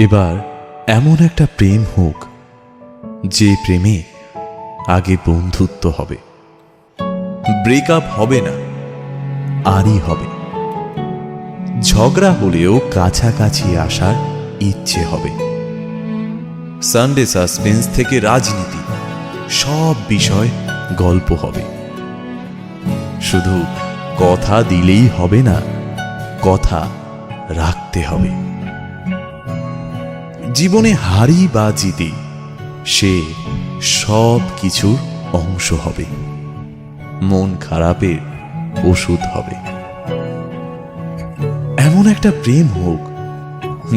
এবার এমন একটা প্রেম হোক যে প্রেমে আগে বন্ধুত্ব হবে, ব্রেকআপ হবে না, আরই হবে। ঝগড়া হলেও কাছাকাছি আসার ইচ্ছে হবে। সানডে সাসপেন্স থেকে রাজনীতি, সব বিষয় গল্প হবে। শুধু কথা দিলেই হবে না, কথা রাখতে হবে। জীবনে হারি বা জিতে সে সব কিছুর অংশ হবে, মন খারাপের ওষুধ হবে। এমন একটা প্রেম হোক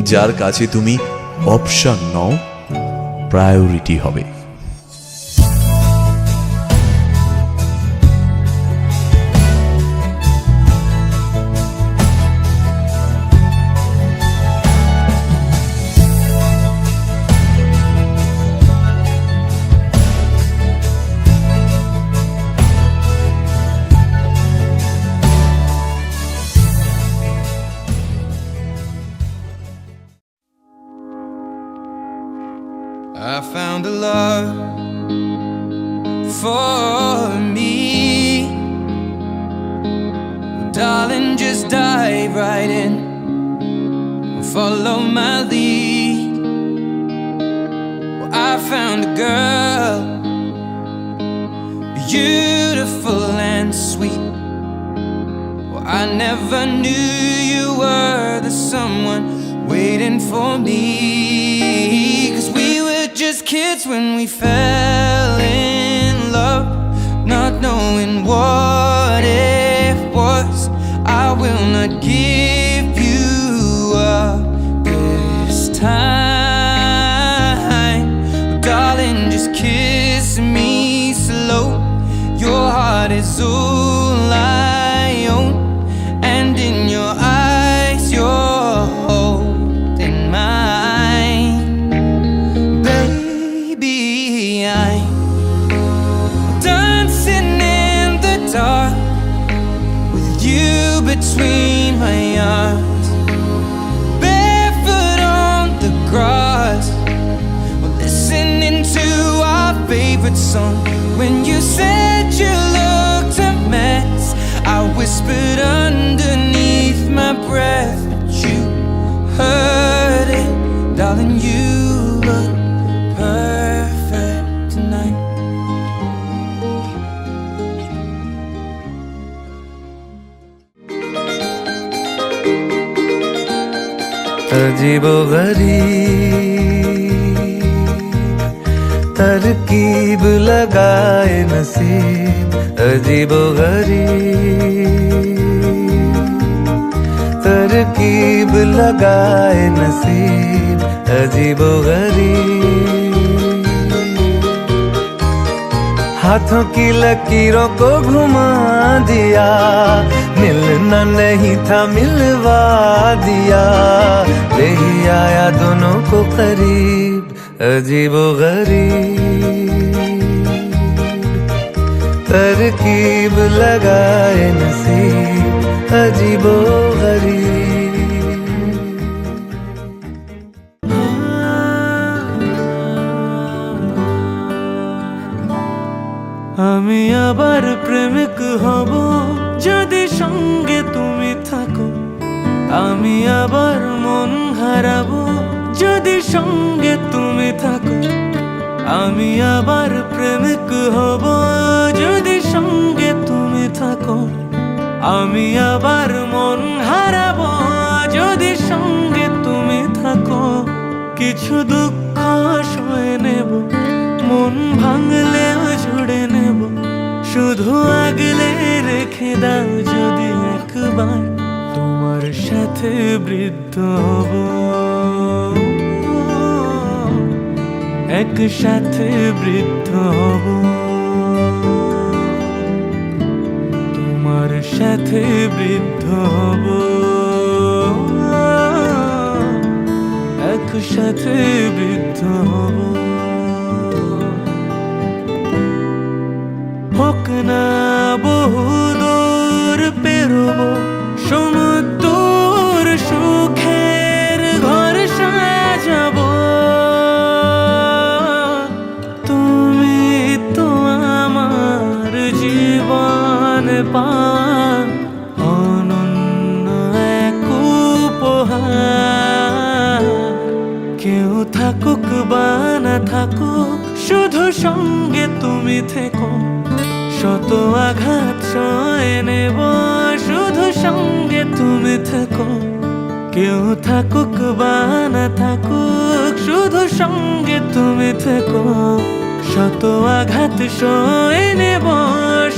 যার কাছে তুমি অপশন নও, প্রায়োরিটি হবে। I found a love for me. Darling, just dive right in, follow my lead. Well, I found a girl, beautiful and sweet. Well, I never knew you were the someone waiting for me. 'Cause we were just kids when we fell in love, not knowing what it was. I will not give you up this time. Darling, just kiss me slow. Your heart is all I own, and in your eyes you're holding mine. Baby, I'm dancing in the dark with you between my arms, barefoot on the grass. We're listening to our favorite song. When you said you looked a mess, I whispered underneath my breath, but you heard it. Darling, you look perfect tonight. अजीबोगरीब तरकीब लगाए नसीब, अजीबोगरीब तरकीब लगाए नसीब, अजीबोगरीब। हाथों की लकीरों को घुमा दिया, मिलना नहीं था मिलवा दिया, ले ही आया दोनों को करीब, अजीबोगरीब तरकीब लगाए नसीब, अजीबोगरीब। আমি আবার প্রেমিক হব যদি সঙ্গে তুমি থাকো, আমি আবার মন হারাবো যদি সঙ্গে তুমি থাকো, আমি আবার প্রেমিক হব যদি সঙ্গে তুমি থাকো, আমি আবার মন হারাবো যদি সঙ্গে তুমি থাকো। কিছু দুঃখ সয়ে নেব, মন ভাঙলেও জুড়ে নেব, শুধু আগলে রেখে দাও যদি একবার, তোমার সাথে বৃদ্ধ হব, একসাথে বৃদ্ধ হব, তোমার সাথে বৃদ্ধ হব, একসাথে বৃদ্ধ হব। হোক না বহু দূর পেরোবো সমুদ্র সুখের ঘর সাজ যাব। তুমি তো আমার জীবন পান অনন্য এক উপহার। কেউ থাকুক বা না থাকুক, শুধু সঙ্গে তুমি থেকো। শত আঘাত সয়ে নেব, শুধু সঙ্গে তুমি থেকো। কেউ থাকুক বা না থাকুক, শুধু সঙ্গে তুমি থেকো। শত আঘাত সয়ে নেব,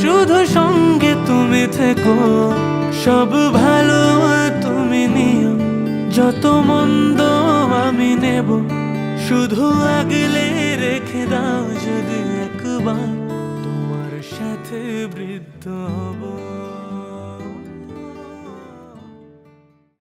শুধু সঙ্গে তুমি থেকো। সব ভালো তুমি নিও, যত মন্দ আমি নেব। শুধু আগলে রেখে দাও যদি একবার, তোমার সাথে বৃদ্ধ হব।